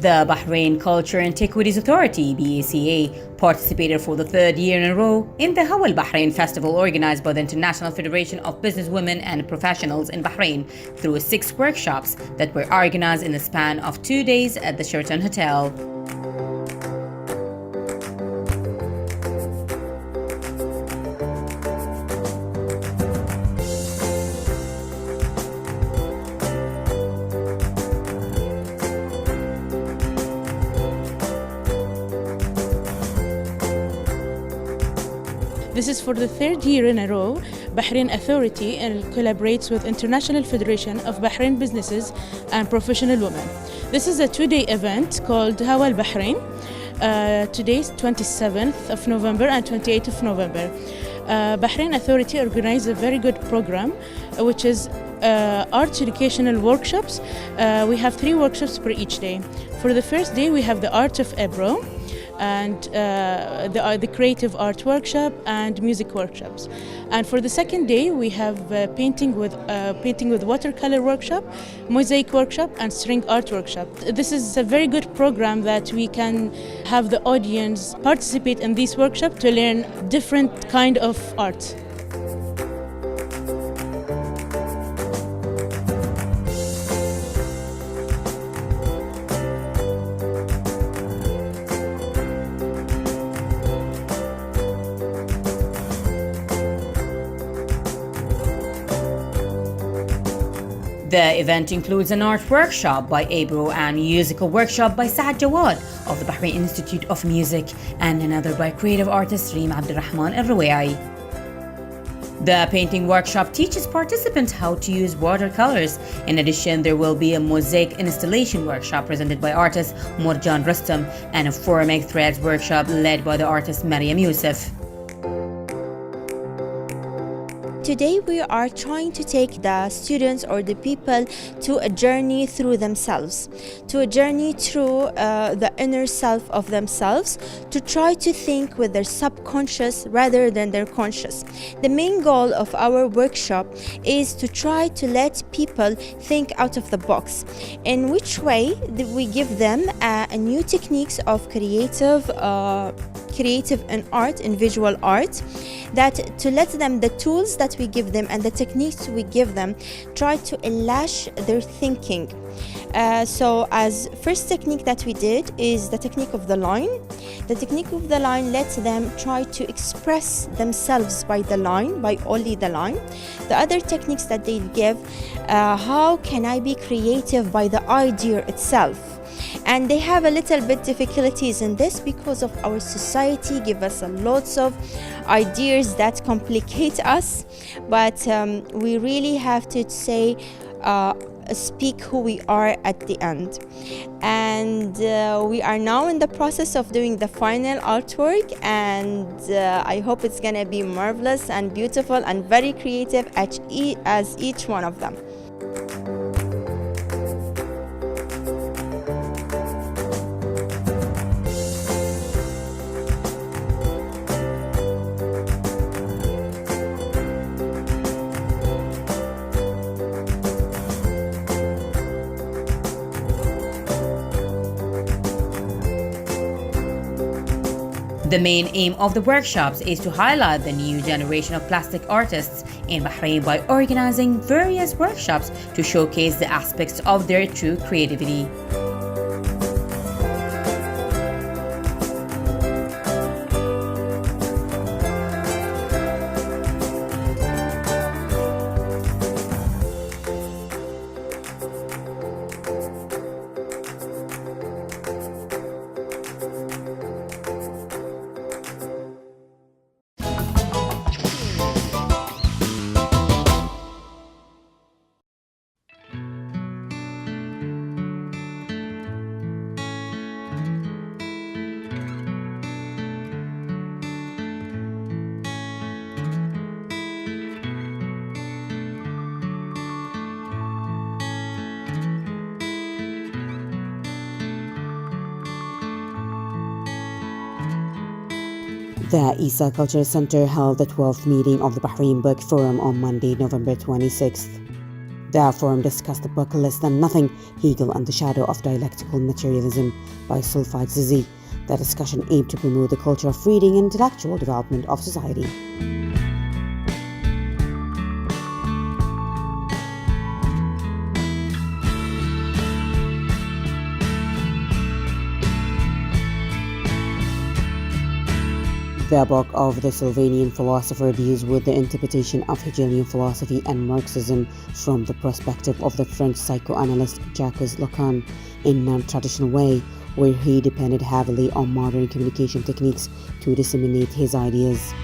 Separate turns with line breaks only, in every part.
The Bahrain Culture Antiquities Authority (BACA) participated for the third year in a row in the Hawal Bahrain Festival organized by the International Federation of Businesswomen and Professionals in Bahrain through 6 workshops that were organized in the span of 2 days at the Sheraton Hotel.
This is for the third year in a row. Bahrain Authority collaborates with International Federation of Bahrain Businesses and Professional Women. This is a 2-day event called Hawal Bahrain. Today is 27th of November and 28th of November. Bahrain Authority organized a very good program, which is art educational workshops. We have 3 workshops per each day. For the first day, we have the art of Ebro, and the creative art workshop and music workshops. And for the second day, we have painting with watercolor workshop, mosaic workshop, and string art workshop. This is a very good program that we can have the audience participate in this workshop to learn different kind of art.
The event includes an art workshop by Abro and musical workshop by Saad Jawad of the Bahrain Institute of Music and another by creative artist Reem Abdurrahman al-Ruwai. The painting workshop teaches participants how to use watercolors. In addition, there will be a mosaic installation workshop presented by artist Morjan Rustam and a formic threads workshop led by the artist Mariam Youssef.
Today we are trying to take the students or the people to a journey through themselves, to a journey through the inner self of themselves, to try to think with their subconscious rather than their conscious. The main goal of our workshop is to try to let people think out of the box. In which way we give them a new techniques of creative in art, in visual art, that to let them the tools that we give them and the techniques we give them try to enlarge their thinking. So as first technique that we did is the technique of the line. The technique of the line lets them try to express themselves by the line, by only the line. The other techniques that they give, how can I be creative by the idea itself? And they have a little bit difficulties in this because of our society give us a lots of ideas that complicate us, but we really have to say speak who we are at the end. And we are now in the process of doing the final artwork, and I hope it's gonna be marvelous and beautiful and very creative as each one of them.
The main aim of the workshops is to highlight the new generation of plastic artists in Bahrain by organizing various workshops to showcase the aspects of their true creativity.
The Isa Culture Center held the 12th meeting of the Bahrain Book Forum on Monday, November 26th. The forum discussed the book Less Than Nothing, Hegel and the Shadow of Dialectical Materialism by Sulfide Zizi. The discussion aimed to promote the culture of reading and intellectual development of society. The book of the Slovenian philosopher deals with the interpretation of Hegelian philosophy and Marxism from the perspective of the French psychoanalyst Jacques Lacan in a non-traditional way, where he depended heavily on modern communication techniques to disseminate his ideas.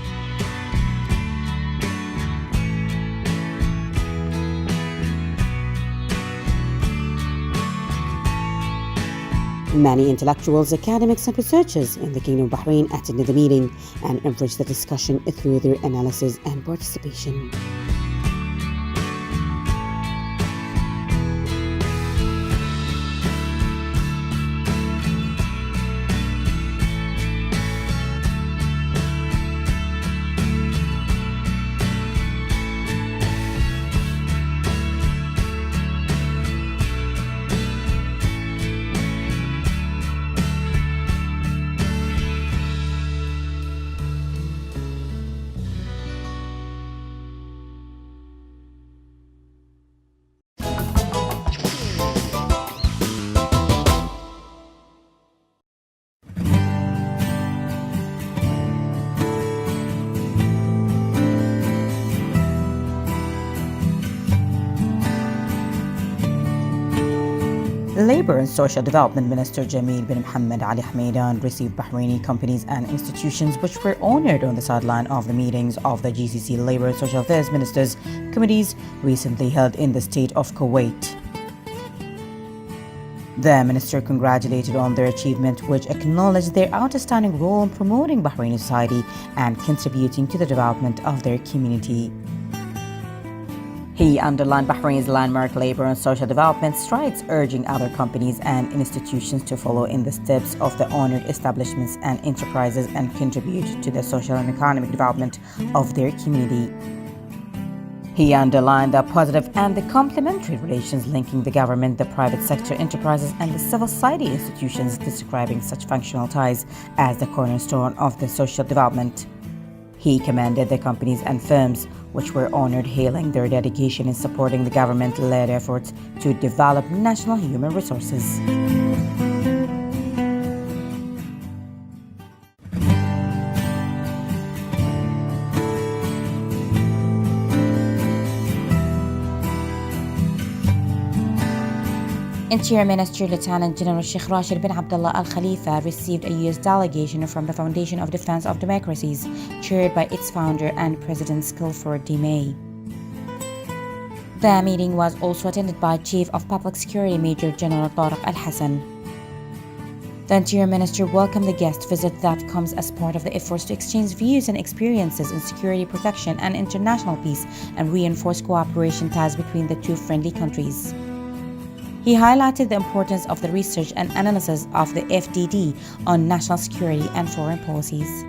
Many intellectuals, academics and researchers in the Kingdom of Bahrain attended the meeting and enriched the discussion through their analysis and participation. Labour and Social Development Minister Jamil bin Mohammed Ali Hameidan received Bahraini companies and institutions which were honoured on the sideline of the meetings of the GCC Labour and Social Affairs Ministers Committees recently held in the state of Kuwait. The minister congratulated on their achievement, which acknowledged their outstanding role in promoting Bahraini society and contributing to the development of their community. He underlined Bahrain's landmark labour and social development strides, urging other companies and institutions to follow in the steps of the honoured establishments and enterprises and contribute to the social and economic development of their community. He underlined the positive and the complementary relations linking the government, the private sector enterprises and the civil society institutions, describing such functional ties as the cornerstone of the social development. He commended the companies and firms which were honoured, hailing their dedication in supporting the government-led efforts to develop national human resources. Interior Minister Lieutenant General Sheikh Rashid bin Abdullah Al Khalifa received a U.S. delegation from the Foundation of Defense of Democracies, chaired by its founder and President Skilford D. May. The meeting was also attended by Chief of Public Security Major General Tariq Al Hassan. The Interior Minister welcomed the guest visit that comes as part of the efforts to exchange views and experiences in security protection and international peace and reinforce cooperation ties between the two friendly countries. He highlighted the importance of the research and analysis of the FDD on national security and foreign policies.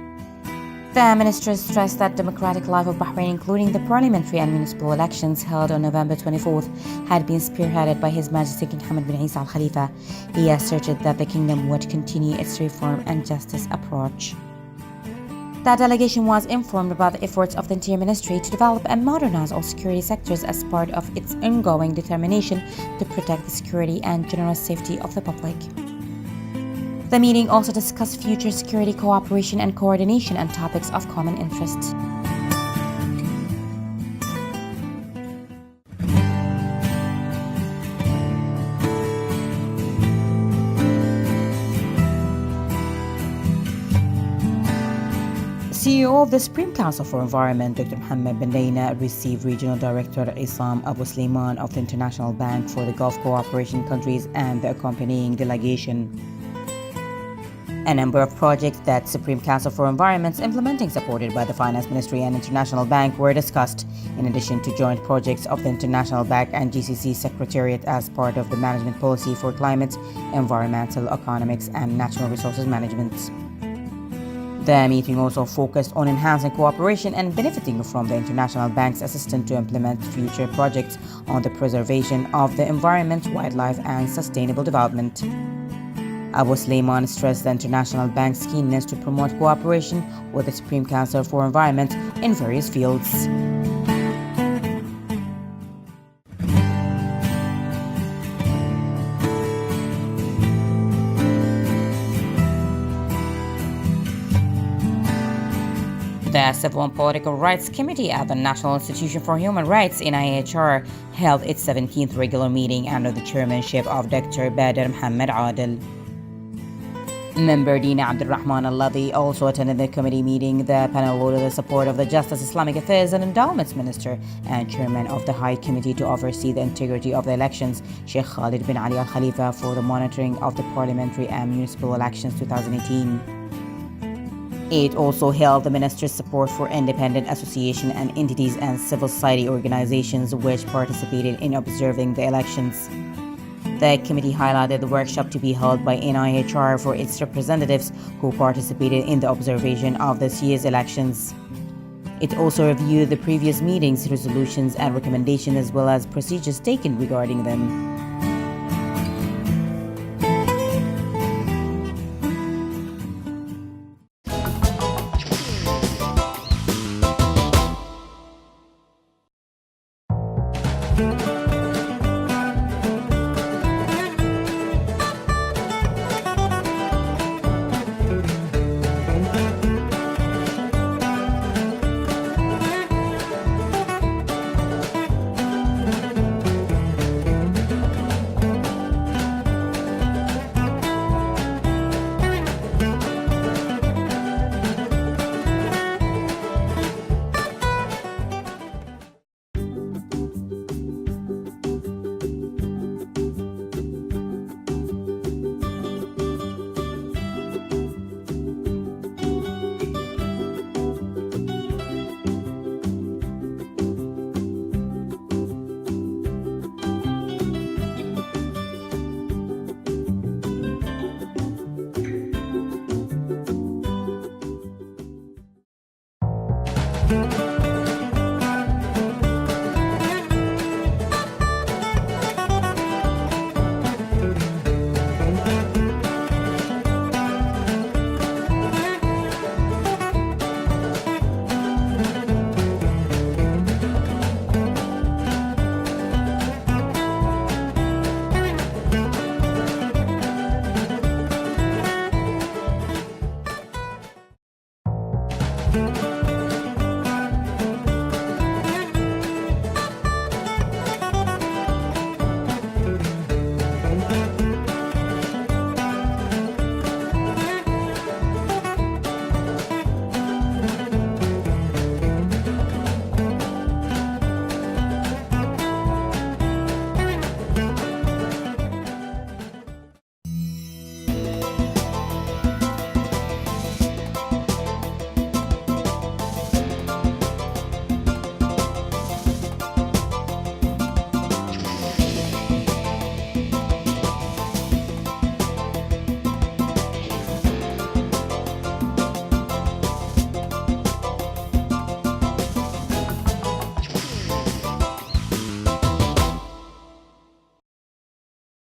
The minister stressed that democratic life of Bahrain, including the parliamentary and municipal elections held on November 24th, had been spearheaded by His Majesty King Hamad bin Isa Al Khalifa. He asserted that the kingdom would continue its reform and justice approach. The delegation was informed about the efforts of the Interior Ministry to develop and modernize all security sectors as part of its ongoing determination to protect the security and general safety of the public. The meeting also discussed future security cooperation and coordination and topics of common interest. CEO of the Supreme Council for Environment, Dr. Mohammed bin Daina, received Regional Director Isam Abu Sleiman of the International Bank for the Gulf Cooperation Countries and the accompanying delegation. A number of projects that Supreme Council for Environment is implementing, supported by the Finance Ministry and International Bank, were discussed, in addition to joint projects of the International Bank and GCC Secretariat as part of the Management Policy for Climate, Environmental Economics and Natural Resources Management. The meeting also focused on enhancing cooperation and benefiting from the International Bank's assistance to implement future projects on the preservation of the environment, wildlife, and sustainable development. Abu Sulaiman stressed the International Bank's keenness to promote cooperation with the Supreme Council for Environment in various fields. The Civil and Political Rights Committee at the National Institution for Human Rights (NIHR) held its 17th regular meeting under the chairmanship of Dr. Bader Mohammed Adel. Member Dina Abdulrahman Al-Ladhi also attended the committee meeting. The panel voted the support of the Justice, Islamic Affairs and Endowments Minister and Chairman of the High Committee to oversee the integrity of the elections, Sheikh Khalid bin Ali Al Khalifa, for the monitoring of the parliamentary and municipal elections 2018. It also held the minister's support for independent association and entities and civil society organizations which participated in observing the elections. The committee highlighted the workshop to be held by NIHR for its representatives who participated in the observation of this year's elections. It also reviewed the previous meetings, resolutions, and recommendations as well as procedures taken regarding them.